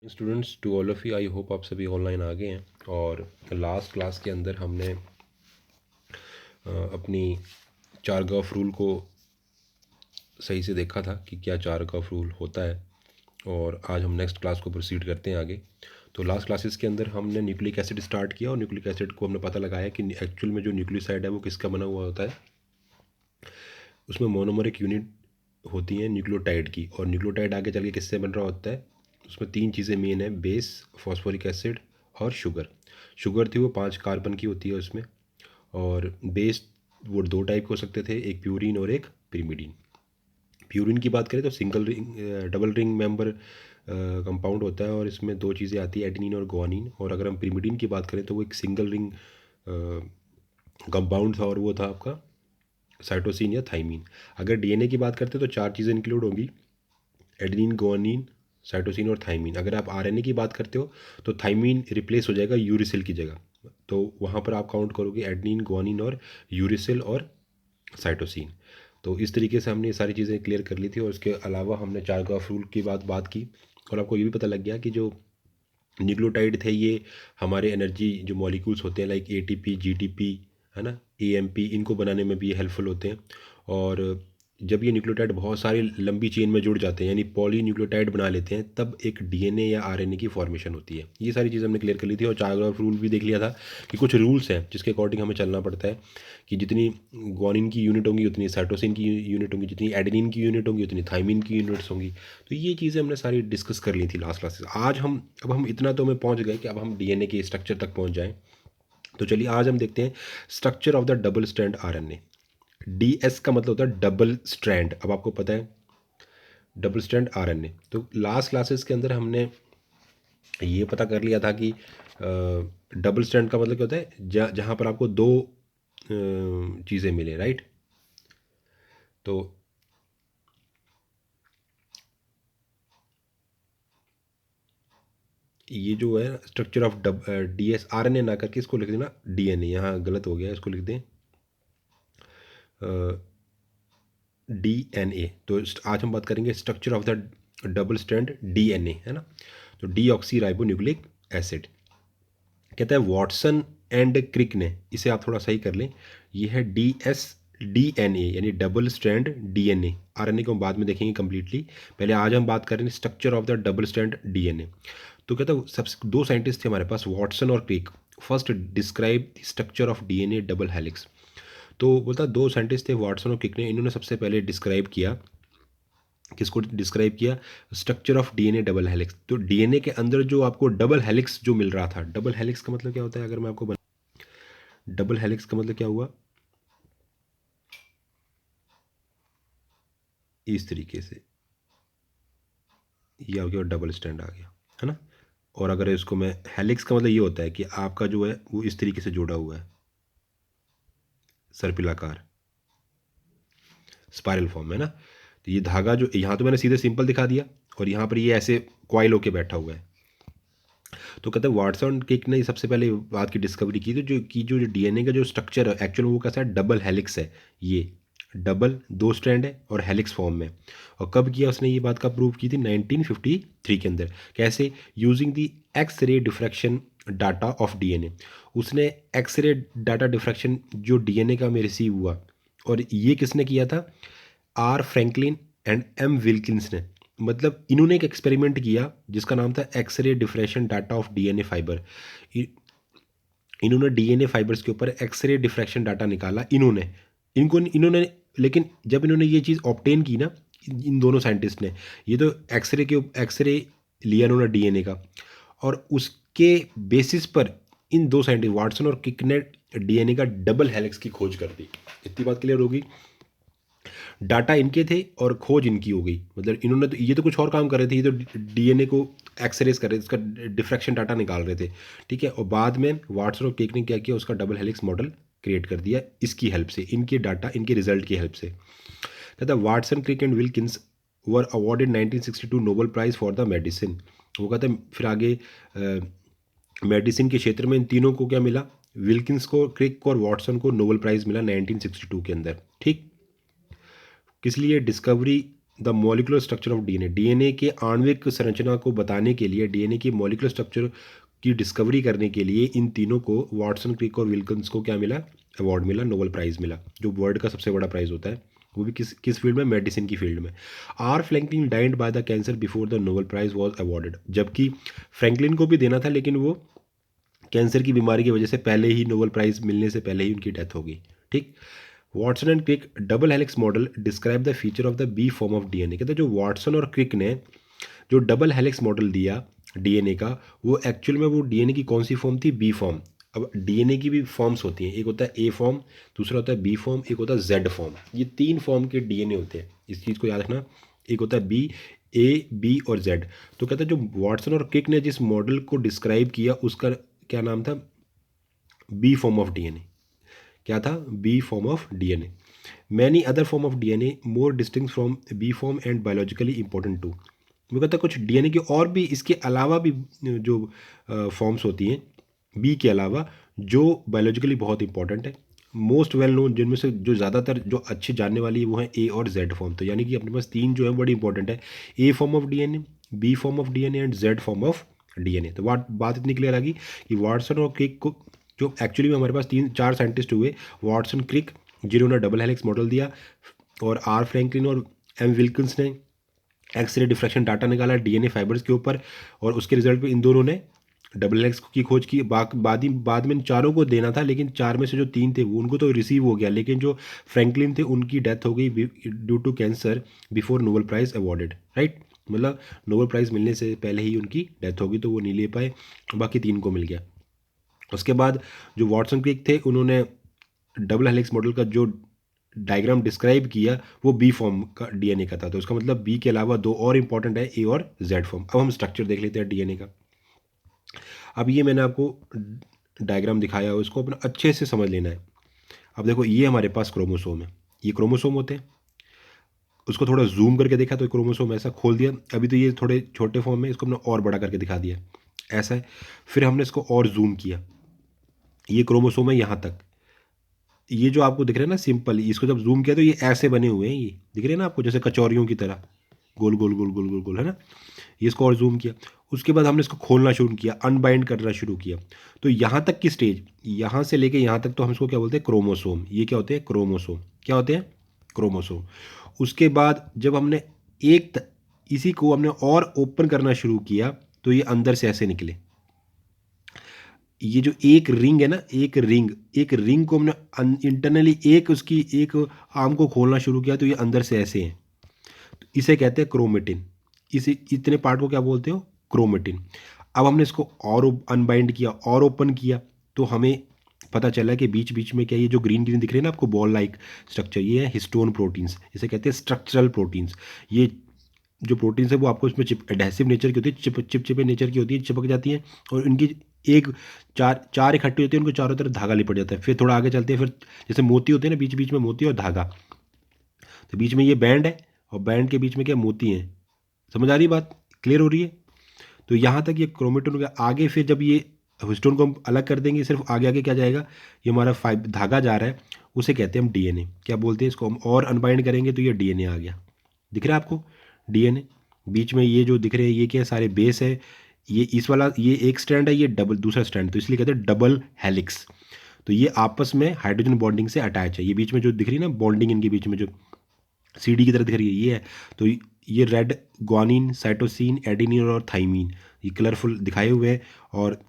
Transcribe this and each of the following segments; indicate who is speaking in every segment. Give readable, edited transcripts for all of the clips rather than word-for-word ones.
Speaker 1: Students, to all of you, I hope आप सभी online आ गए हैं। और लास्ट क्लास के अंदर हमने अपनी चारगाफ रूल को सही से देखा था कि क्या चारगाफ रूल होता है। और आज हम नेक्स्ट क्लास को प्रोसीड करते हैं आगे। तो लास्ट क्लासेस के अंदर हमने न्यूक्लिक एसिड स्टार्ट किया और न्यूक्लिक एसिड को हमने पता लगाया कि एक्चुअल में जो न्यूक्लियोसाइड है वो किसका बना हुआ होता है। उसमें मोनोमरिक यूनिट होती हैं न्यूक्लियोटाइड की, और न्यूक्लियोटाइड आगे चल के किससे बन रहा होता है। उसमें तीन चीज़ें मेन है, बेस, फॉस्फोरिक एसिड और शुगर। शुगर थी वो 5 कार्बन की होती है उसमें। और बेस वो दो टाइप के हो सकते थे, एक प्यूरिन और एक पिरिमिडिन। प्यूरिन की बात करें तो single ring double ring member compound होता है और इसमें दो चीज़ें आती है, एडेनिन और गुआनिन। और अगर हम पिरिमिडिन की बात करें तो वो एक सिंगल रिंग कंपाउंड था और वो था आपका साइटोसिन या थाइमीन। अगर डीएनए की बात करते हैं तो चार चीज़ें इंक्लूड होंगी, एडेनिन, गुआनिन, साइटोसिन और थाइमीन। अगर आप आरएनए की बात करते हो तो थाइमीन रिप्लेस हो जाएगा यूरिसिल की जगह, तो वहाँ पर आप काउंट करोगे एडेनिन, गुआनिन और यूरिसिल और साइटोसिन। तो इस तरीके से हमने ये सारी चीज़ें क्लियर कर ली थी। और इसके अलावा हमने चारगाफ रूल की बात की, और आपको ये भी पता लग गया कि जो न्यूक्लियोटाइड थे ये हमारे एनर्जी जो मॉलिक्यूल्स होते हैं लाइक एटीपी, जीटीपी, है ना, एएमपी, इनको बनाने में भी ये हेल्पफुल होते हैं। और जब ये न्यूक्लियोटाइड बहुत सारी लंबी चेन में जुड़ जाते हैं यानी पॉली न्यूक्लियोटाइड बना लेते हैं, तब एक डीएनए या आरएनए की फॉर्मेशन होती है। ये सारी चीज़ हमने क्लियर कर ली थी। और चारग्राफ रूल भी देख लिया था कि कुछ रूल्स हैं जिसके अकॉर्डिंग हमें चलना पड़ता है कि जितनी ग्वानिन की यूनिट होंगी उतनी साइटोसिन की यूनिट होंगी, जितनी एडेनिन की यूनिट होंगी उतनी थाइमिन की यूनिट्स होंगी। तो ये चीज़ें हमने सारी डिस्कस कर ली थी लास्ट क्लासेस। आज हम इतना तो हमें पहुंच गए कि अब हम डीएनए के स्ट्रक्चर तक पहुंच जाएं। तो चलिए आज हम देखते हैं structure of the double strand RNA. DS का मतलब होता है डबल स्ट्रैंड। अब आपको पता है डबल स्ट्रैंड आरएनए। तो लास्ट क्लासेस के अंदर हमने ये पता कर लिया था कि डबल स्ट्रैंड का मतलब क्या होता है, जहाँ पर आपको दो चीज़ें मिले, राइट। तो ये जो है स्ट्रक्चर ऑफ डीएस आरएनए ना करके इसको लिख देना डीएनए, यहाँ गलत हो गया, इसको लिख दें डीएनए। तो आज हम बात करेंगे structure of the double strand DNA, है ना। तो डीऑक्सी राइबो न्यूक्लिक एसिड कहता है वॉटसन एंड क्रिक ने, इसे आप थोड़ा सही कर लें, ये है डीएनए यानी डबल स्ट्रैंड डीएनए। आरएनए को हम बाद में देखेंगे कंप्लीटली, पहले आज हम बात करेंगे structure of the double strand DNA. तो कहता है सबसे दो साइंटिस्ट थे हमारे पास, वॉटसन और Crick. First describe the structure of DNA double helix. तो बोलता दो साइंटिस्ट थे वॉटसन और क्रिक ने, इन्होंने सबसे पहले डिस्क्राइब किया, किसको डिस्क्राइब किया, structure of DNA double helix. तो डीएनए के अंदर जो आपको डबल हेलिक्स जो मिल रहा था, डबल हेलिक्स का मतलब क्या होता है, अगर मैं आपको डबल हेलिक्स का मतलब क्या हुआ, इस तरीके से ये आ गया और डबल स्टैंड आ गया, है ना। और अगर इसको मैं हेलिक्स का मतलब ये होता है कि आपका जो है वो इस तरीके से जुड़ा हुआ है, सर्पिलाकार, स्पाइरल फॉर्म में ना। तो ये धागा जो यहाँ तो मैंने सीधे सिंपल दिखा दिया, और यहाँ पर ये ऐसे क्वाइल होके बैठा हुआ है। तो कहते हैं वाटसन किक ने सबसे पहले बात की डिस्कवरी की, तो जो डीएनए का जो स्ट्रक्चर है एक्चुअल वो कैसा है, डबल हेलिक्स है। ये डबल दो स्ट्रैंड है और हेलिक्स फॉर्म में। और कब किया उसने ये बात, कब प्रूव की थी, 1953 के अंदर। कैसे, using the X ray diffraction data of DNA. उसने एक्स रे डाटा डिफ्रैक्शन जो डीएनए का में रिसीव हुआ, और ये किसने किया था, R Franklin and M Wilkins ने। मतलब इन्होंने एक एक्सपेरिमेंट किया जिसका नाम था X ray diffraction data of DNA fibre. इन्होंने डीएनए फाइबर्स के ऊपर एक्सरे डिफ्रैक्शन डाटा निकाला इन्होंने। लेकिन जब इन्होंने ये चीज़ ऑब्टेन की ना, इन दोनों साइंटिस्ट ने, ये तो एक्सरे लिया इन्होंने डीएनए का, और उसके बेसिस पर इन दो साइंटिस्ट वाटसन और किक ने डीएनए का डबल हेलिक्स की खोज कर दी। इतनी बात क्लियर होगी। डाटा इनके थे और खोज इनकी हो गई। मतलब इन्होंने तो ये तो कुछ और काम कर रहे थे, ये तो डीएनए को एक्सरेज कर रहे थे, उसका डिफ्रैक्शन डाटा निकाल रहे थे, ठीक है। और बाद में वाटसन और केक ने क्या किया, उसका डबल हेलिक्स मॉडल क्रिएट कर दिया इसकी हेल्प से, इनके डाटा, इनके रिजल्ट की हेल्प से। कहता है Watson, Crick and Wilkins were awarded 1962 Nobel prize for the medicine. वो कहता है फिर आगे मेडिसिन के क्षेत्र में इन तीनों को क्या मिला, विल्किंस को, क्रिक को और वाटसन को नोबेल प्राइज़ मिला 1962 के अंदर, ठीक। किस लिए, discovery the molecular structure of DNA, DNA के आणविक संरचना को बताने के लिए, डीएनए की मॉलिकुलर स्ट्रक्चर की डिस्कवरी करने के लिए इन तीनों को, वाटसन, क्रिक और विल्किंस को क्या मिला, अवार्ड मिला, नोबेल प्राइज़ मिला, जो वर्ल्ड का सबसे बड़ा प्राइज़ होता है, वो भी किस फील्ड में, मेडिसिन की फील्ड में। R Franklin died by the cancer before the Nobel prize was awarded, जबकि फ्रैंकलिन को भी देना था लेकिन वो कैंसर की बीमारी की वजह से पहले ही, नोबेल प्राइज़ मिलने से पहले ही उनकी डेथ हो गई। ठीक। Watson and Crick double helix model describe the feature of the B form of DNA, कहते हैं जो वाटसन और क्रिक ने जो डबल हेलिक्स मॉडल दिया डीएनए का, वो एक्चुअल में वो डीएनए की कौन सी फॉर्म थी, बी फॉर्म। अब डीएनए की भी फॉर्म्स होती हैं, एक होता है ए फॉर्म, दूसरा होता है बी फॉर्म, एक होता है जेड फॉर्म। ये 3 फॉर्म के डीएनए होते हैं, इस चीज़ को याद रखना। एक होता है बी, ए, बी और जेड। तो कहते हैं जो वाटसन और क्रिक ने जिस मॉडल को डिस्क्राइब किया उसका क्या नाम था, बी फॉर्म ऑफ डीएनए। क्या था, B form of DNA. Many other form of DNA more distinct from B form and biologically important too. वो कहता है कुछ डीएनए की और भी, इसके अलावा भी जो फॉर्म्स होती हैं बी के अलावा, जो बायोलॉजिकली बहुत इंपॉर्टेंट है। मोस्ट वेल नोन, जिनमें से जो ज़्यादातर जो अच्छी जानने वाली है वो है ए और जेड फॉर्म। तो यानी कि अपने पास 3 जो है बड़ी इंपॉर्टेंट है, A form of DNA, B form of DNA and Z form of DNA. तो बात इतनी क्लियर आ गई कि वाटसन और क्रिक को, जो एक्चुअली में हमारे पास 3-4 साइंटिस्ट हुए, वाटसन, क्रिक, जिन्होंने डबल हेलिक्स मॉडल दिया, और आर फ्रैंकलिन और एम विल्किंस ने एक्सरे डिफ्रैक्शन डाटा निकाला डीएनए फाइबर्स के ऊपर, और उसके रिजल्ट पे इन दोनों ने डबल हेलिक्स की खोज की। बाद में इन चारों को देना था, लेकिन 4 में से जो 3 थे वो उनको तो रिसीव हो गया, लेकिन जो फ्रैंकलिन थे उनकी डेथ हो गई due to cancer before Nobel prize awarded, right. मतलब नोबेल प्राइज़ मिलने से पहले ही उनकी डेथ हो गई, तो वो नहीं ले पाए, बाकी 3 को मिल गया। उसके बाद जो वाटसन क्रिक थे, उन्होंने डबल हेलिक्स मॉडल का जो डायग्राम डिस्क्राइब किया वो बी फॉर्म का डीएनए का था। तो इसका मतलब बी के अलावा 2 और इंपॉर्टेंट है, ए और जेड फॉर्म। अब हम स्ट्रक्चर देख लेते हैं डीएनए का। अब ये मैंने आपको डायग्राम दिखाया है, इसको अपना अच्छे से समझ लेना है। अब देखो, ये हमारे पास क्रोमोसोम है, ये क्रोमोसोम होते हैं। उसको थोड़ा जूम करके देखा तो क्रोमोसोम ऐसा खोल दिया, अभी तो ये थोड़े छोटे फॉर्म में, इसको हमने और बड़ा करके दिखा दिया, ऐसा है। फिर हमने इसको और जूम किया, ये क्रोमोसोम है यहाँ तक। ये जो आपको दिख रहा है ना सिंपल, इसको जब जूम किया तो ये ऐसे बने हुए हैं, ये दिख रहे हैं ना आपको, जैसे कचौरियों की तरह, गोल गोल गोल गोल गोल गोल, है ना। ये इसको और जूम किया, उसके बाद हमने इसको खोलना शुरू किया, अनबाइंड करना शुरू किया। तो यहाँ तक की स्टेज, यहाँ से लेके यहाँ तक, तो हम इसको क्या बोलते हैं, क्रोमोसोम। ये क्या होते हैं, क्रोमोसोम। क्या होते हैं, क्रोमोसोम। उसके बाद जब हमने इसी को हमने और ओपन करना शुरू किया, तो ये अंदर से ऐसे निकले। ये जो एक रिंग है ना, एक रिंग को हमने इंटरनली एक आर्म को खोलना शुरू किया, तो ये अंदर से ऐसे हैं। तो इसे कहते हैं क्रोमेटिन। इतने पार्ट को क्या बोलते हो, क्रोमेटिन। अब हमने इसको और अनबाइंड किया और ओपन किया, तो हमें पता चला कि बीच बीच में क्या, ये जो ग्रीन ग्रीन दिख रहे हैं ना आपको बॉल लाइक स्ट्रक्चर, ये है हिस्टोन प्रोटीन्स, इसे कहते हैं स्ट्रक्चरल प्रोटीन्स। ये जो प्रोटीन्स है वो आपको इसमें एडहेसिव नेचर की होती है, चिपचिपे नेचर की होती है, चिपक जाती हैं, और इनकी एक चार इकट्ठी होती है, उनको चारों तरफ धागा लिपट जाता है। फिर थोड़ा आगे चलते हैं, फिर जैसे मोती होते हैं ना, बीच बीच में मोती और धागा, तो बीच में ये बैंड है, और बैंड के बीच में क्या, मोती हैं। समझ आ रही बात, क्लियर हो रही है। तो यहाँ तक ये क्रोमेटिन हो गया। आगे फिर जब ये हिस्टोन को हम अलग कर देंगे, सिर्फ आगे आगे क्या जाएगा, ये हमारा धागा जा रहा है, उसे कहते हैं हम डीएनए। क्या बोलते हैं इसको, हम और अनबाइंड करेंगे तो ये डीएनए आ गया। दिख रहा है आपको, डीएनए। बीच में ये जो दिख रहे हैं ये क्या है, सारे बेस है। ये इस वाला, ये एक स्ट्रैंड है, ये डबल दूसरा स्ट्रैंड, तो इसलिए कहते हैं डबल हेलिक्स। तो ये आपस में हाइड्रोजन बॉन्डिंग से अटैच है। ये बीच में जो दिख रही है ना बॉन्डिंग, इनके बीच में जो सीडी की तरह दिख रही है, ये है। तो ये रेड ग्वानिन, साइटोसिन, एडेनिन और थाइमीन, ये कलरफुल दिखाए हुए हैं। और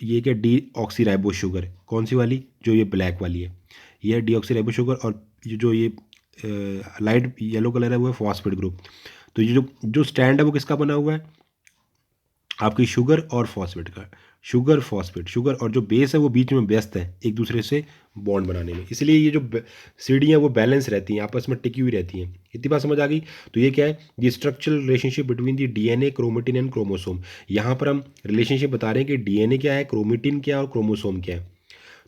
Speaker 1: ये क्या, डी ऑक्सी राइबो शुगर, कौन सी वाली, जो ये ब्लैक वाली है, ये है डी ऑक्सी राइबो शुगर। और जो ये लाइट येलो कलर है वो है फॉस्फेट ग्रुप। तो ये जो स्टैंड है वो किसका बना हुआ है, आपकी शुगर और फॉस्फेट का। शुगर, फॉस्फेट, शुगर, और जो बेस है वो बीच में व्यस्त है एक दूसरे से बॉन्ड बनाने में, इसलिए ये जो सीढ़ियाँ वो बैलेंस रहती हैं, आपस में टिकी हुई रहती हैं। इतनी बात समझ आ गई। तो ये क्या है, ये structural relationship between the DNA, chromatin and chromosome. यहाँ पर हम रिलेशनशिप बता रहे हैं कि डीएनए क्या है, क्रोमेटिन क्या है और क्रोमोसोम क्या है।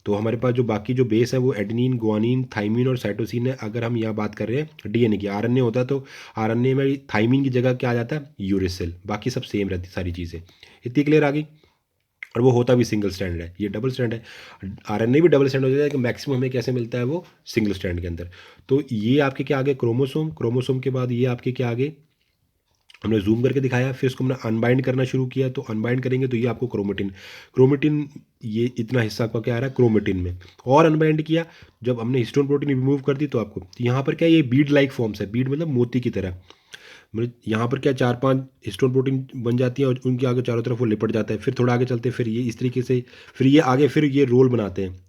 Speaker 1: तो हमारे पास जो बाकी जो बेस है वो एडेनिन, ग्वानिन, थाइमिन और साइटोसिन है। अगर हम यहाँ बात कर रहे हैं डीएनए की, आरएनए होता है तो आरएनए में थाइमिन की जगह क्या आ जाता है, यूरेसिल। बाकी सब सेम रहती सारी चीज़ें। इतनी क्लियर आ गई। और वो होता भी सिंगल स्ट्रैंड है, ये डबल स्ट्रैंड है। आरएनए भी डबल स्ट्रैंड हो जाता है कि मैक्सिमम हमें कैसे मिलता है वो सिंगल स्ट्रैंड के अंदर। तो ये आपके क्या आ गए क्रोमोसोम, क्रोमोसोम के बाद ये आपके क्या आ गए, हमने जूम करके दिखाया, फिर इसको हमने अनबाइंड करना शुरू किया, तो अनबाइंड करेंगे तो ये आपको क्रोमेटिन, क्रोमेटिन ये इतना हिस्सा आपका क्या आ रहा है क्रोमेटिन में, और अनबाइंड किया जब हमने हिस्टोन प्रोटीन रिमूव कर दी तो आपको, तो यहाँ पर क्या ये बीड लाइक फॉर्म्स है, बीड मतलब मोती की तरह, मतलब यहाँ पर क्या 4-5 हिस्टोन प्रोटीन बन जाती है और उनके आगे चारों तरफ वो लिपट जाता है, फिर थोड़ा आगे चलते हैं, फिर ये इस तरीके से, फिर ये आगे, फिर ये रोल बनाते हैं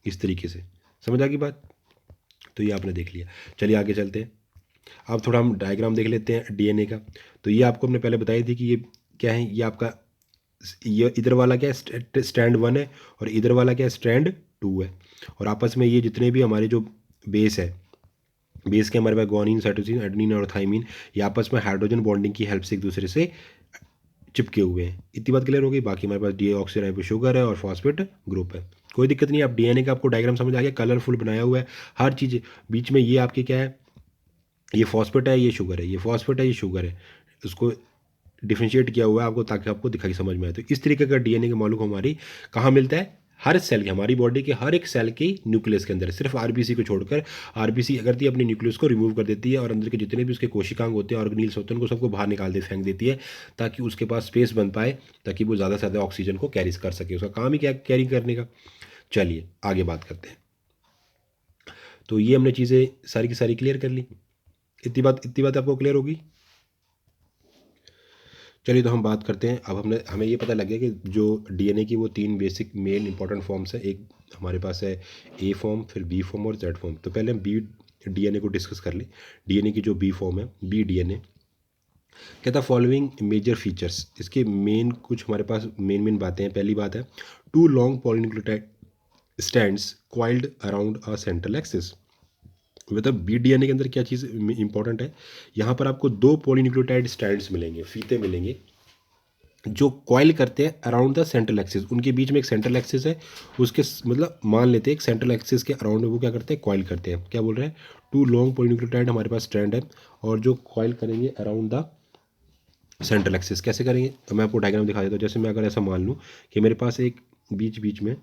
Speaker 1: इस तरीके से। समझ आ गई बात? तो ये आपने देख लिया। चलिए आगे चलते हैं। अब थोड़ा हम डायग्राम देख लेते हैं डीएनए का। तो ये आपको हमने पहले बताई थी कि ये क्या है, ये आपका ये इधर वाला क्या है स्ट्रैंड 1 है, और इधर वाला क्या है स्ट्रैंड 2 है, और आपस में ये जितने भी हमारे जो बेस है, बेस के हमारे पास ग्वानिन, साइटोसिन, एडेनिन और थाइमिन, ये आपस में हाइड्रोजन बॉन्डिंग की हेल्प से एक दूसरे से चिपके हुए हैं। इतनी बात क्लियर हो गई। बाकी हमारे पास डीऑक्सीराइबो शुगर है और फॉस्फेट ग्रुप है, कोई दिक्कत नहीं। आप डीएनए का आपको डायग्राम समझ आ गया, कलरफुल बनाया हुआ है हर चीज़। बीच में ये आपके क्या है, ये फॉस्फेट है, ये शुगर है, ये फॉस्फेट है, ये शुगर है, उसको डिफ्रेंशिएट किया हुआ है आपको, ताकि आपको दिखाई समझ में आए। तो इस तरीके का डीएनए का मॉलिक्यूल हमारी कहाँ मिलता है, हर सेल के, हमारी बॉडी के हर एक सेल के न्यूक्लियस के अंदर, सिर्फ आरबीसी को छोड़कर। आरबीसी करती है अपने न्यूक्लियस को रिमूव कर देती है, और अंदर के जितने भी उसके कोशिकांग होते हैं, ऑर्गेनील्स होते हैं, उनको सबको बाहर निकाल दे, फेंक देती है, ताकि उसके पास स्पेस बन पाए, ताकि वो ज़्यादा से ज़्यादा ऑक्सीजन को कैरी कर सके। उसका काम ही क्या कैरी करने का। चलिए आगे बात करते हैं। तो ये हमने चीज़ें सारी की सारी क्लियर कर ली। इतनी बात आपको क्लियर होगी। चलिए तो हम बात करते हैं। अब हमें ये पता लग गया कि जो डीएनए की वो 3 बेसिक मेन इंपॉर्टेंट फॉर्म्स है। एक हमारे पास है ए फॉर्म, फिर बी फॉर्म और जेड फॉर्म। तो पहले हम बी डीएनए को डिस्कस कर लें। डीएनए की जो बी फॉर्म है, बी डीएनए, कहता है फॉलोइंग मेजर फीचर्स। इसके मेन कुछ हमारे पास मेन बातें हैं। पहली बात है 2 long polynucleotide stands coiled around a central axis. मतलब बी डीएनए के अंदर क्या चीज़ इंपॉर्टेंट है, यहाँ पर आपको 2 पॉलीन्यूक्लियोटाइड स्टैंड्स मिलेंगे, फीते मिलेंगे, जो कॉइल करते हैं अराउंड द सेंट्रल एक्सिस। उनके बीच में एक सेंट्रल एक्सिस है, उसके मतलब मान लेते हैं एक सेंट्रल एक्सिस के अराउंड वो क्या करते हैं, कॉइल करते हैं। क्या बोल रहे हैं, 2 लॉन्ग पॉलीन्यूक्लियोटाइड हमारे पास स्ट्रैंड है, और जो कॉइल करेंगे अराउंड द सेंट्रल एक्सिस। कैसे करेंगे, तो मैं आपको डायग्राम दिखा देता हूँ। जैसे मैं अगर ऐसा मान लूँ कि मेरे पास एक बीच में,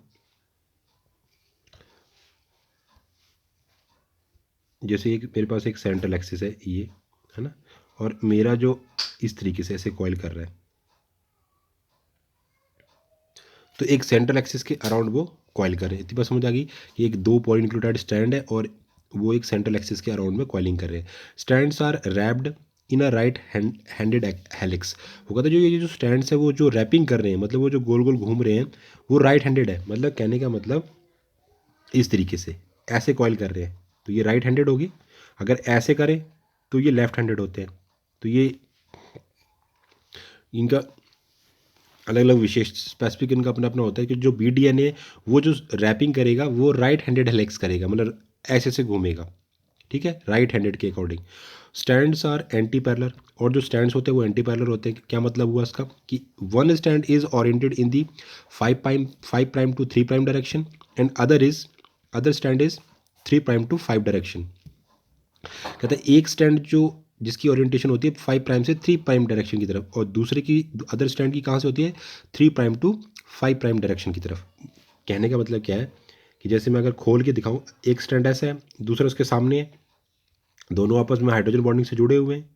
Speaker 1: जैसे एक मेरे पास एक सेंट्रल एक्सिस है ये, है ना, और मेरा जो इस तरीके से ऐसे कॉइल कर रहा है, तो एक सेंट्रल एक्सिस के अराउंड वो कॉइल कर रहे हैं। इतनी बात समझ आ गई कि एक 2 पॉलीन्यूक्लियोटाइड स्ट्रैंड है और वो एक सेंट्रल एक्सिस के अराउंड में कॉइलिंग कर रहे हैं। Strands are wrapped in a right handed helix. वो कहते हैं जो ये जो स्ट्रैंड्स है वो जो रैपिंग कर रहे हैं, मतलब वो जो गोल गोल घूम रहे हैं, वो राइट हैंडेड है। मतलब कहने का मतलब इस तरीके से ऐसे कॉइल कर रहे हैं तो ये राइट हैंडेड होगी, अगर ऐसे करें तो ये लेफ्ट हैंडेड होते हैं। तो ये इनका अलग अलग विशेष स्पेसिफिक इनका अपना अपना होता है कि जो बी डीएनए वो जो रैपिंग करेगा वो राइट हैंडेड हेलिक्स करेगा, मतलब ऐसे से घूमेगा, ठीक है, राइट हैंडेड के according. Stands are antiparallel, और जो स्टैंड्स होते हैं वो एंटी पैरेलल होते हैं। क्या मतलब हुआ इसका कि one stand is oriented in the 5' to 3' direction, and other stand is 3' to 5 direction. कहता है एक स्टैंड जो जिसकी ओरिएंटेशन होती है 5' से 3' डायरेक्शन की तरफ, और दूसरे की अदर स्टैंड की कहाँ से होती है 3' टू 5' डायरेक्शन की तरफ। कहने का मतलब क्या है कि जैसे मैं अगर खोल के दिखाऊं, एक स्टैंड ऐसा है, दूसरा उसके सामने है, दोनों आपस में हाइड्रोजन बॉन्डिंग से जुड़े हुए हैं,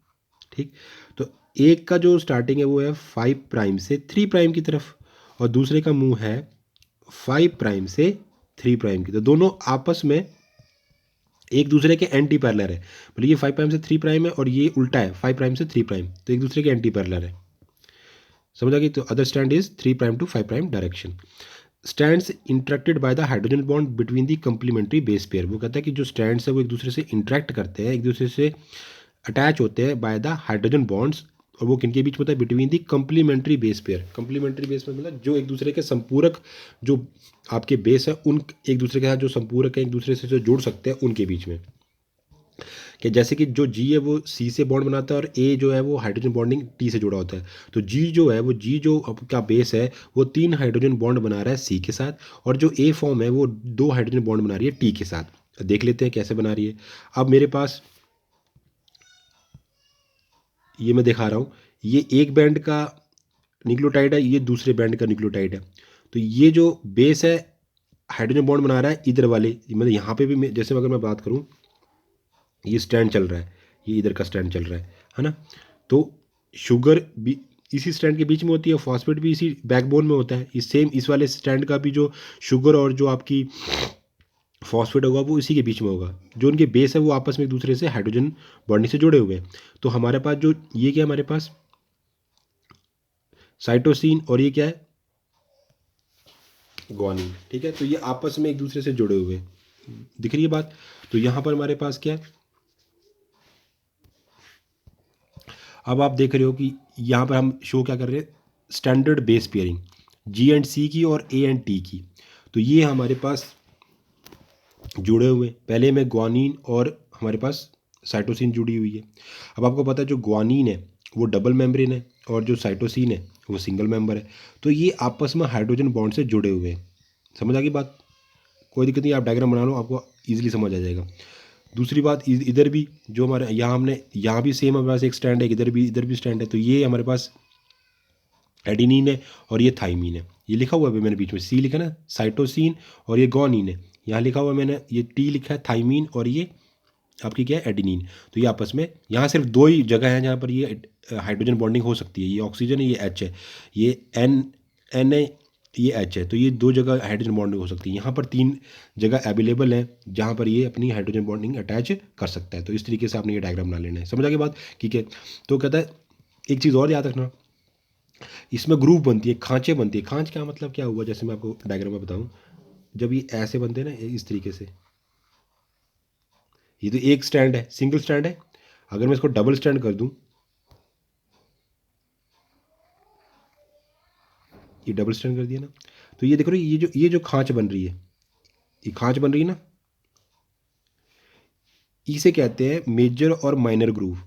Speaker 1: ठीक। तो एक का जो स्टार्टिंग है वो है 5' से 3' की तरफ, और दूसरे का मुंह है 5' से 3' की। तो दोनों आपस में एक दूसरे के एंटी पैरेलल है, मतलब ये 5' से 3' है और ये उल्टा है 5' से 3', तो एक दूसरे के एंटी पैरेलल है। समझ आ गई। तो other stand is 3' to 5' direction. Stands interacted by the hydrogen bond between the complementary base pair. वो कहता है कि जो स्टैंड्स है वो एक दूसरे से इंटरेक्ट करते हैं, एक दूसरे से अटैच होते हैं बाय द हाइड्रोजन बॉन्ड्स, और वो किनके बीच में होता है, between the complementary base pair. Complementary base pair मतलब जो एक दूसरे के संपूरक जो आपके बेस है, उन एक दूसरे के साथ जो संपूरक है, एक दूसरे से जो जुड़ सकते हैं, उनके बीच में। कि जैसे कि जो जी है वो सी से बॉन्ड बनाता है, और ए जो है वो हाइड्रोजन बॉन्डिंग टी से जुड़ा होता है। तो जी जो है वो जी जो आपका बेस है वो 3 हाइड्रोजन बॉन्ड बना रहा है सी के साथ, और जो ए फॉर्म है वो 2 हाइड्रोजन बॉन्ड बना रही है टी के साथ। देख लेते हैं कैसे बना रही है। अब मेरे पास ये मैं दिखा रहा हूँ, ये एक बैंड का न्यूक्लियोटाइड है, ये दूसरे बैंड का न्यूक्लियोटाइड है। तो ये जो बेस है हाइड्रोजन बॉन्ड बना रहा है इधर वाले, मतलब यहाँ पे भी जैसे अगर मैं बात करूँ, ये स्टैंड चल रहा है, ये इधर का स्टैंड चल रहा है ना। तो शुगर भी इसी स्टैंड के बीच में होती है, फॉस्फेट भी इसी बैकबोन में होता है। इस सेम इस वाले स्टैंड का भी जो शुगर और जो आपकी फॉस्फेट होगा वो इसी के बीच में होगा। जो उनके बेस है वो आपस में एक दूसरे से हाइड्रोजन बॉन्डिंग से जुड़े हुए हैं। तो हमारे पास जो ये क्या है, हमारे पास साइटोसिन, और ये क्या है, ग्वानिन। ठीक है, तो ये आपस में एक दूसरे से जुड़े हुए हैं। दिख रही है बात। तो यहाँ पर हमारे पास क्या है, अब आप देख रहे हो कि यहाँ पर हम शो क्या कर रहे हैं, standard base pairing G and C की और ए एंड टी की। तो ये हमारे पास जुड़े हुए, पहले में ग्वानिन और हमारे पास साइटोसिन जुड़ी हुई है। अब आपको पता है जो ग्वानिन है वो डबल मेम्ब्रेन है और जो साइटोसिन है वो सिंगल मेंबर है। तो ये आपस में हाइड्रोजन बॉन्ड से जुड़े हुए हैं। समझ आ गई बात, कोई दिक्कत नहीं, आप डायग्राम बना लो, आपको ईजिली समझ आ जाएगा। दूसरी बात, इधर भी जो हमारे यहाँ हमने यहाँ भी सेम हमारे पास एक स्टैंड है, इधर भी स्टैंड है। तो ये हमारे पास एडिनिन है और ये थाइमीन है। ये लिखा हुआ है मैंने बीच में सी लिखा ना, साइटोसिन, और ये गोनिन है। यहाँ लिखा हुआ है मैंने, ये टी लिखा है थाइमीन, और ये आपकी क्या है, एडिनिन। तो ये आपस में यहाँ सिर्फ दो ही जगह हैं जहाँ पर ये हाइड्रोजन बॉन्डिंग हो सकती है। ये ऑक्सीजन है, ये एच है, ये एन है, ये एच है। तो ये दो जगह हाइड्रोजन बॉन्डिंग हो सकती है। यहाँ पर तीन जगह अवेलेबल है जहाँ पर ये अपनी हाइड्रोजन बॉन्डिंग अटैच कर सकता है। तो इस तरीके से आपने ये डायग्राम बना लेना है। समझ आ गई बात, ठीक है। तो कहता है एक चीज़ और याद रखना, इसमें ग्रुप बनती है, खांचे बनती है। खांच का मतलब क्या हुआ, जैसे मैं आपको डायग्राम में बताऊँ, जब ये ऐसे बनते हैं ना इस तरीके से, ये तो एक स्टैंड है, सिंगल स्टैंड है। अगर मैं इसको डबल स्टैंड कर दूं, ये डबल स्टैंड कर दिया ना, तो ये देखो ये जो खांच बन रही है, ये खांच बन रही है ना, इसे कहते हैं मेजर और माइनर ग्रूव।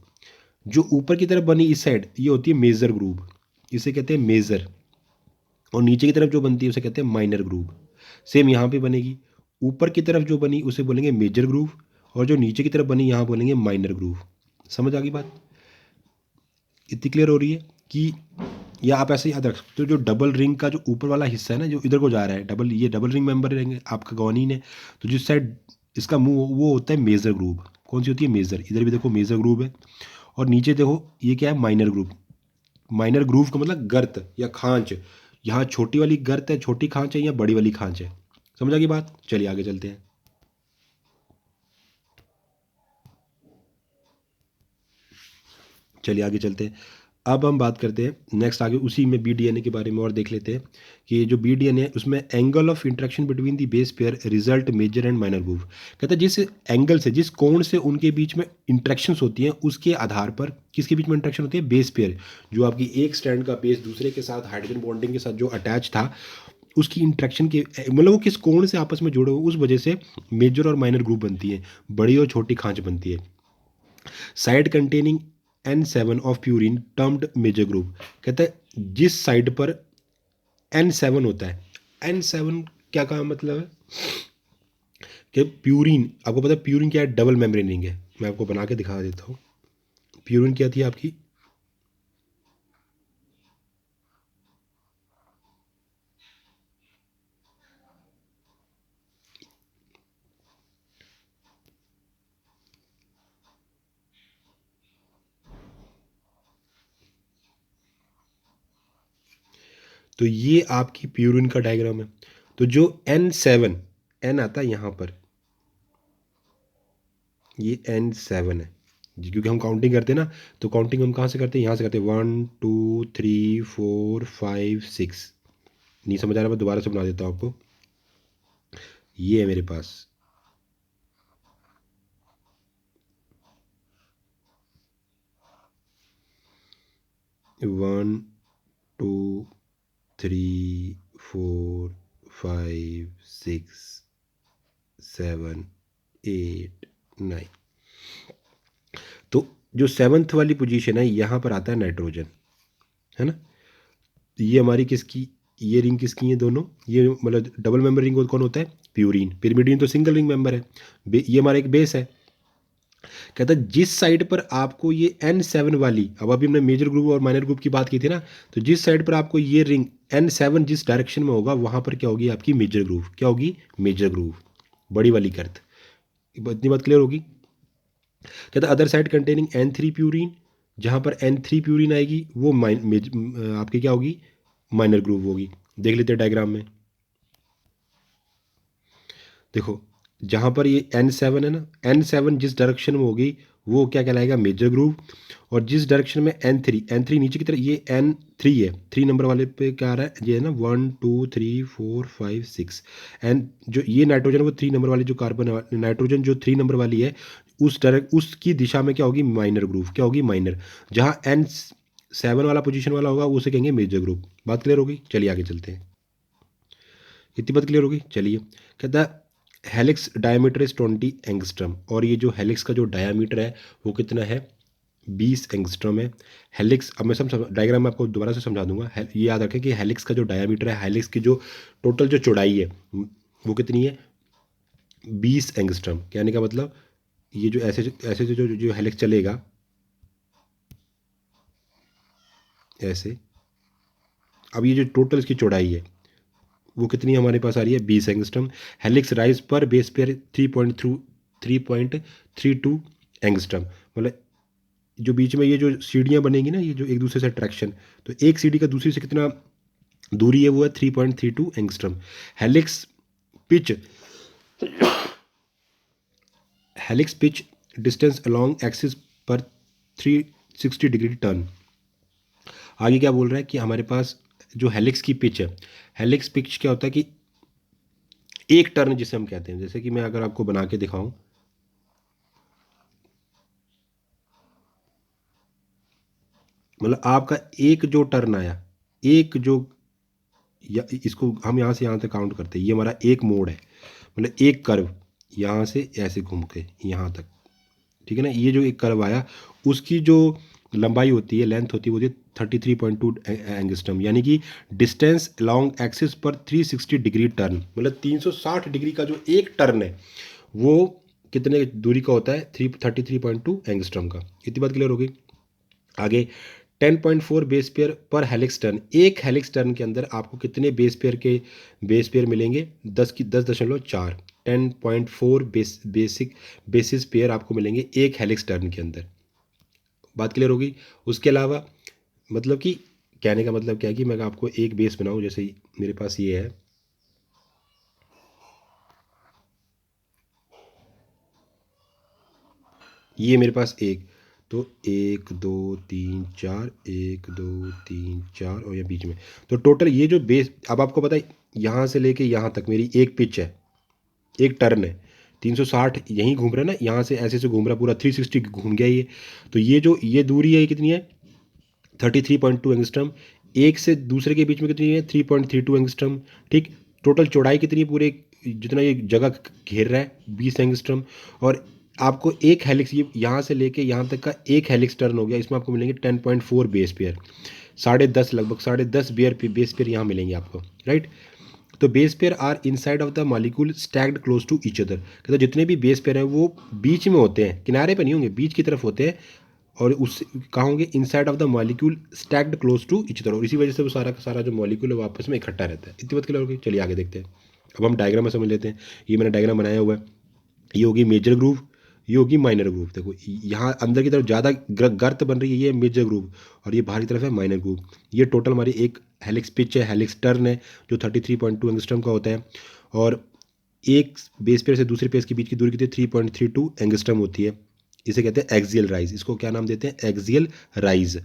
Speaker 1: जो ऊपर की तरफ बनी इस साइड, ये होती है मेजर ग्रूव, इसे कहते हैं मेजर। और नीचे की तरफ जो बनती है उसे कहते हैं माइनर ग्रूव। सेम यहाँ पे बनेगी, ऊपर की तरफ जो बनी उसे बोलेंगे मेजर ग्रूव, और जो नीचे की तरफ बनी यहाँ बोलेंगे माइनर ग्रूव। समझ आ गई बात, इतनी क्लियर हो रही है कि, या आप ऐसे याद रख सकते हो, जो डबल रिंग का जो ऊपर वाला हिस्सा है ना, जो इधर को जा रहा है डबल, ये डबल रिंग मेंबर रहेंगे आपका गोनिन है। तो जिस साइड इसका मुंह वो होता है मेजर ग्रुप। कौन सी होती है, मेजर। इधर भी देखो मेजर ग्रुप है, और नीचे देखो ये क्या है, माइनर ग्रुप। माइनर ग्रुप का मतलब गर्त या खांच। यहाँ छोटी वाली गर्त है, छोटी खांच है, या बड़ी वाली खांच है। समझ आ गई बात, चलिए आगे चलते हैं। चलिए आगे चलते हैं। अब हम बात करते हैं नेक्स्ट आगे उसी में BDNA के बारे में और देख लेते हैं कि जो BDNA है उसमें angle of interaction between the base pair result major and minor groove. कहते हैं जिस एंगल से, जिस कोण से उनके बीच में इंट्रैक्शंस होती हैं उसके आधार पर किसके बीच में इंट्रैक्शन होती है, बेस पेयर। जो आपकी एक स्टैंड का बेस दूसरे के साथ हाइड्रोजन बॉन्डिंग के साथ जो अटैच था, उसकी इंट्रैक्शन के मतलब वो किस कोण से आपस में जुड़े हो, उस वजह से मेजर और माइनर ग्रुप बनती है, बड़ी और छोटी खांच बनती है। Side containing N7 of purine termed major group. कहता है जिस साइड पर N7 होता है, N7 क्या का मतलब है कि प्यूरिन, आपको पता है प्यूरिन क्या है, डबल मेम्ब्रेन रिंग है। मैं आपको बना के दिखा देता हूँ। प्यूरिन क्या थी आपकी, तो ये आपकी प्यूरिन का डायग्राम है। तो जो N7, N आता है यहाँ पर, ये N7 है जी, क्योंकि हम काउंटिंग करते हैं ना, तो काउंटिंग हम कहाँ से करते हैं, यहाँ से करते हैं 1 2 3 4 5 6। नहीं समझ आ रहा, मैं दोबारा से बना देता हूँ आपको। ये है मेरे पास 1 2 3 4 5 6 7 8 9। तो जो सेवन्थ वाली पोजीशन है यहाँ पर आता है नाइट्रोजन, है ना। ये हमारी किसकी, ये रिंग किसकी है दोनों, ये मतलब डबल मेंबर रिंग कौन होता है, प्यूरिन। पिरिमिडीन तो सिंगल रिंग मेंबर है। ये हमारा एक बेस है, कहता है जिस साइड पर आपको ये N7 वाली, अब अभी हमने मेजर ग्रुप और माइनर ग्रुप की बात की थी ना, तो जिस साइड पर आपको ये रिंग N7 जिस डायरेक्शन में होगा वहाँ पर क्या होगी आपकी मेजर ग्रुप, क्या होगी मेजर ग्रुप, बड़ी वाली कर्थ। इतनी बात क्लियर होगी। कहता है other side containing N3 purine, जहाँ पर N3 प्यूरिन आएगी वो आपकी क्या होगी माइनर ग्रुप होगी। देख लेते हैं डायग्राम में। देखो जहाँ पर ये N7 है ना, N7 जिस डायरेक्शन में होगी वो क्या कहलाएगा मेजर ग्रुव, और जिस डायरेक्शन में N3 नीचे की तरफ, ये N3 है, 3 नंबर वाले पे क्या आ रहा है, ये है ना 1 2 3 4 5 6 एन, जो ये नाइट्रोजन वो 3 नंबर वाली जो कार्बन नाइट्रोजन जो 3 नंबर वाली है, उसकी दिशा में क्या होगी माइनर ग्रुव, क्या होगी माइनर। जहाँ N7 वाला पोजीशन वाला होगा उसे कहेंगे मेजर ग्रुप। बात क्लियर होगी, चलिए आगे चलते हैं। इतनी बात क्लियर होगी, चलिए। कहता है हेलिक्स डायमीटर इज 20 एंगस्ट्रम, और ये जो हेलिक्स का जो डायमीटर है वो कितना है 20 एंगस्ट्रम है। हेलिक्स, अब मैं सब डायग्राम में आपको दोबारा से समझा दूंगा। ये याद रखें कि हेलिक्स का जो डायमीटर है, हेलिक्स की जो टोटल जो चौड़ाई है वो कितनी है 20 एंगस्ट्रम। कहने का मतलब ये जो ऐसे ऐसे जो हेलिक्स चलेगा ऐसे, अब ये जो टोटल इसकी चौड़ाई है वो कितनी हमारे पास आ रही है 20 एंगस्ट्रम। हेलिक्स राइज पर बेस पेयर 3.32 एंगस्ट्रम, मतलब जो बीच में ये जो सीढ़ियाँ बनेंगी ना, ये जो एक दूसरे से अट्रैक्शन, तो एक सीढ़ी का दूसरी से कितना दूरी है वो है 3.32 angstrom. Helix pitch helix pitch distance along axis पर 360 डिग्री टर्न। आगे क्या बोल रहा है कि हमारे पास जो हेलिक्स की पिच है, हेलिक्स पिच क्या होता है कि एक टर्न जिसे हम कहते हैं, जैसे कि मैं अगर आपको बना के दिखाऊं, मतलब आपका एक जो टर्न आया, एक जो इसको हम यहाँ से यहाँ तक काउंट करते हैं, ये हमारा एक मोड है, मतलब एक कर्व यहाँ से ऐसे घूम के यहाँ तक, ठीक है ना। ये जो एक कर्व आया उसकी जो लंबाई होती है, लेंथ होती है, वो 33.2 एंगस्ट्रम, यानी कि डिस्टेंस लॉन्ग एक्सिस पर 360 डिग्री टर्न, मतलब 360 डिग्री का जो एक टर्न है वो कितने दूरी का होता है 33.2 एंगस्ट्रम का। इतनी बात क्लियर हो गई। आगे 10.4 बेस पेयर पर हेलिक्स टर्न, एक हेलिक्स टर्न के अंदर आपको कितने बेस पेयर मिलेंगे 10.4 10.4 बेसिस पेयर आपको मिलेंगे एक हेलिक्स टर्न के अंदर। बात क्लियर होगी। उसके अलावा मतलब कि कहने का मतलब क्या है कि मैं आपको एक बेस बनाऊं, जैसे मेरे पास ये है, ये मेरे पास एक, तो 1 2 3 4 1 2 3 4 और ये बीच में, तो टोटल ये जो बेस, अब आपको पता है यहाँ से लेके यहाँ तक मेरी एक पिच है, एक टर्न है 360 यहीं घूम रहा है ना, यहाँ से ऐसे से घूम रहा है पूरा 360 घूम गया ये। तो ये जो ये दूरी है ये कितनी है 33.2 एंगस्ट्रम। एक से दूसरे के बीच में कितनी है 3.32 एंगस्ट्रम। ठीक, टोटल चौड़ाई कितनी है पूरे जितना ये जगह घेर रहा है 20 एंगस्ट्रम। और आपको एक हेलिक्स, ये यहाँ से लेके यहाँ तक का एक हेलिक्स टर्न हो गया, इसमें आपको मिलेंगे 10.4 बेस पेयर, 10.5 लगभग 10.5 बेस पेयर यहाँ मिलेंगे आपको, राइट। तो base pair are inside of the molecule stacked close to each other, कहते जितने भी बेस पेयर हैं वो बीच में होते हैं, किनारे पे नहीं होंगे, बीच की तरफ होते हैं, और उस कहाँ होंगे inside of the molecule stacked close to each other, और इसी वजह से वो सारा का सारा जो मॉलिक्यूल है वो आपस में इकट्ठा रहता है। इतनी बात क्लियर होगी, चलिए आगे देखते हैं। अब हम डायग्राम में समझ लेते हैं। ये मैंने डायग्राम बनाया हुआ है, ये होगी मेजर ग्रूव, ये होगी माइनर ग्रूव। देखो यहाँ अंदर की तरफ ज़्यादा गर्त बन रही है, ये मेजर ग्रूव, और ये बाहर की तरफ है माइनर ग्रूव। ये टोटल हमारी एक हेलिक्स पिच है, हेलिक्स टर्न है जो 33.2 एंगस्ट्रम का होता है, और एक बेस पेयर से दूसरे पेयर के बीच की दूरी कितनी 3.32 एंगस्ट्रम होती है। इसे कहते हैं एक्सियल राइज, इसको क्या नाम देते हैं एक्सियल राइज।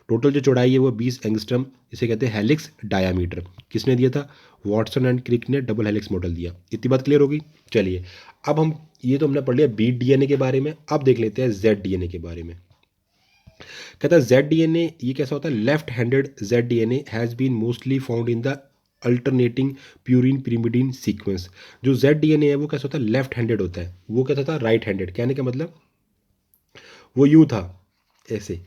Speaker 1: टोटल जो चौड़ाई है वो 20 एंगस्ट्रम, इसे कहते हैं हेलिक्स डायामीटर। किसने दिया था, वॉटसन एंड क्रिक ने डबल हेलिक्स मॉडल दिया। इतनी बात क्लियर होगी। चलिए अब हम, ये तो हमने पढ़ लिया बीट डीएनए के बारे में, अब देख लेते हैं जेड डीएनए के बारे में। कहता है जेड डीएनए ये कैसा होता है, left handed Z DNA has been mostly found in the alternating purine pyrimidine sequence. जो जेड डीएनए है वो कैसा होता है, लेफ्ट हैंडेड होता है, वो कैसा था राइट हैंडेड। कहने का मतलब वो यूँ था ऐसे,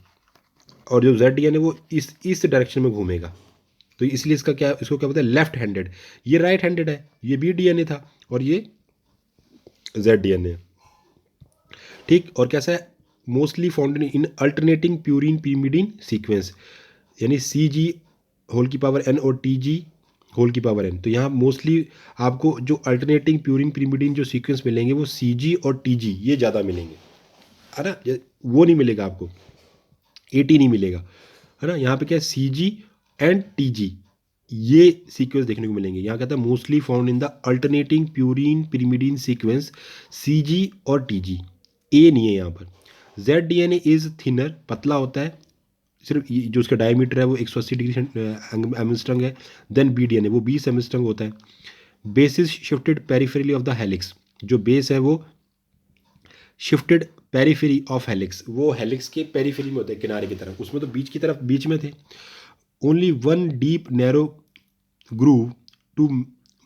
Speaker 1: और जो जेड डीएनए वो इस डायरेक्शन में घूमेगा, तो इसलिए इसका क्या, इसको क्या बोलते हैं लेफ्ट हैंडेड। ये राइट हैंडेड है, ये बी डीएनए था और ये जेड डीएनए। ठीक। और कैसा है, मोस्टली फाउंड इन अल्टरनेटिंग प्यूरिन पिरिमिडीन सीक्वेंस, यानी Cg⁻n और Tg⁻n। तो यहाँ मोस्टली आपको जो अल्टरनेटिंग प्यूरिन पिरिमिडीन जो सीक्वेंस मिलेंगे वो Cg और Tg ये ज़्यादा मिलेंगे, है ना। वो नहीं मिलेगा आपको, AT नहीं मिलेगा, है ना। यहाँ पे क्या है, Cg एंड Tg ये सीक्वेंस देखने को मिलेंगे। यहाँ कहता है mostly found in the alternating purine pyrimidine sequence Cg और Tg, ए नहीं है यहाँ पर। ZDNA इज थिनर, पतला होता है, सिर्फ जो उसका डायमीटर है वो 180 डिग्री एमस्ट्रंग है। देन BDNA वो 20 एमस्ट्रंग होता है। Basis shifted peripherally of the helix, जो बेस है वो शिफ्टेड पेरिफेरी ऑफ हेलिक्स, वो हेलिक्स के पेरिफेरी में होते हैं, किनारे की तरफ, उसमें तो बीच में थे। Only one deep narrow groove to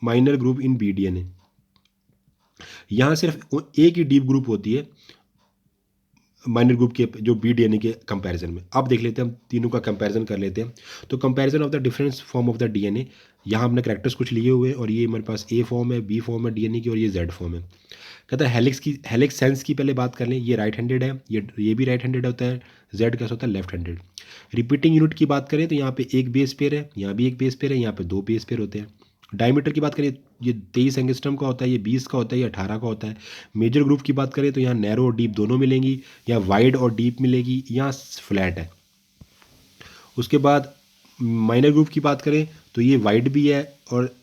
Speaker 1: minor groove in BDNA, यहाँ सिर्फ एक ही डीप ग्रुप होती है माइनर ग्रुप के जो BDNA के कंपैरिजन में। अब देख लेते हैं, हम तीनों का कंपैरिजन कर लेते हैं। तो comparison of the difference form of the DNA, यहाँ हमने करैक्टर्स कुछ लिए हुए हैं और ये हमारे पास A फॉर्म है, B फॉर्म है DNA की, और ये Z फॉर्म है। कहता है हेलिक्स सेंस की पहले बात कर लें, ये राइट हैंडेड है, ये भी राइट हैंडेड होता है। Z कैसा होता है, लेफ्ट हैंडेड। रिपीटिंग यूनिट की बात करें तो यहाँ पे एक बेस पेयर है, यहाँ भी एक बेस पेयर है, यहाँ पे 2 बेस पेयर होते हैं। डायमीटर की बात करें, ये 23 एंगस्ट्रम का होता है, ये 20 का होता है, ये 18 का होता है। मेजर ग्रुप की बात करें तो यहाँ नैरो और डीप दोनों मिलेंगी, या वाइड और डीप मिलेगी, यहाँ फ्लैट है। उसके बाद माइनर ग्रुप की बात करें तो ये वाइड भी है और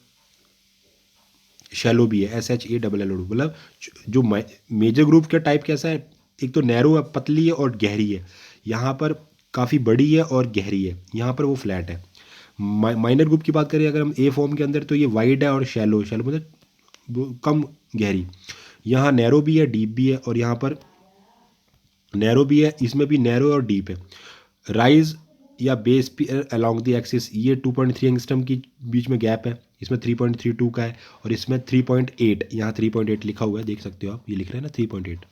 Speaker 1: शैलो भी है, SHALLO। मतलब जो मेजर ग्रुप का टाइप कैसा है, एक तो नैरो है, पतली है और गहरी है, यहाँ पर काफ़ी बड़ी है और गहरी है, यहाँ पर वो फ्लैट है। माइनर ग्रुप की बात करें अगर हम A फॉर्म के अंदर, तो ये वाइड है और शैलो मतलब कम गहरी। यहाँ नैरो भी है, डीप भी है, और यहाँ पर नैरो भी है, इसमें भी नैरो और डीप है। राइज या बेस अलॉन्ग द एक्सिस, ये 2.3 एंगस्ट्रम की बीच में गैप है, इसमें 3.32 का है, और इसमें 3.8, यहाँ 3.8 लिखा हुआ है, देख सकते हो आप, ये लिख रहे हैं ना 3.8।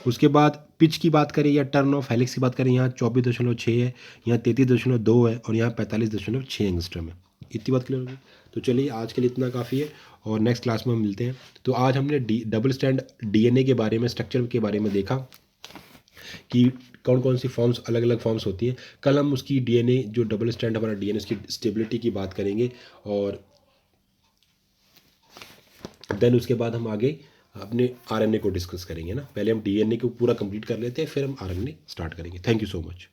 Speaker 1: उसके बाद पिच की बात करें या टर्न ऑफ हेलिक्स की बात करें, यहाँ 24.6 है, यहाँ 33.2 है, और यहाँ 45.6 एंगस्ट्रम है। इतनी बात क्लियर होगी। तो चलिए आज के लिए इतना काफ़ी है, और नेक्स्ट क्लास में हम मिलते हैं। तो आज हमने डबल स्टैंड DNA के बारे में, स्ट्रक्चर के बारे में देखा कि कौन कौन सी फॉर्म्स, अलग अलग फॉर्म्स होती हैं। कल हम उसकी DNA जो डबल स्टैंड हमारा DNA उसकी स्टेबिलिटी की बात करेंगे, और देन उसके बाद हम आगे अपने RNA को डिस्कस करेंगे ना। पहले हम DNA को पूरा कंप्लीट कर लेते हैं, फिर हम RNA स्टार्ट करेंगे। Thank you so much.